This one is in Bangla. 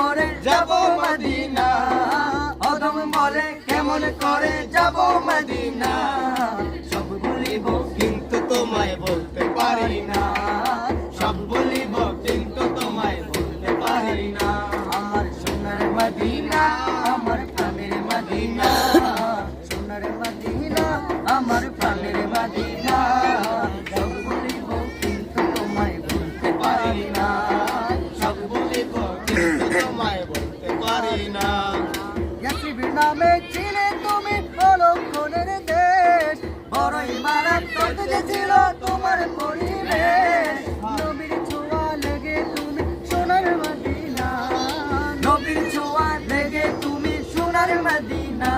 করে যাব মদিনা, অদম বলে কেমন করে যাব মদিনা। সব বলিব কিন্তু তোমায় বলতে পারি না, সব বলিব কিন্তু তোমায় বলতে পারি না। আমার সোনার মদিনা, আমার প্রাণের মদিনা, সোনার মদিনা, আমার প্রাণের মদিনা। সব বলিব কিন্তু তোমায় বলতে পারি না, সব বলিব কিন্তু তোমায় বলতে পারি না। ইয়াসরিব নামে ছিলে তুমি অলক্ষণের দেশ, বড়ই মারাত্মক যে ছিল তোমার পরিবেশ। নবীর ছোঁয়া লেগে তুমি সোনার মদিনা, নবীর ছোঁয়া লেগে তুমি সোনার মদিনা।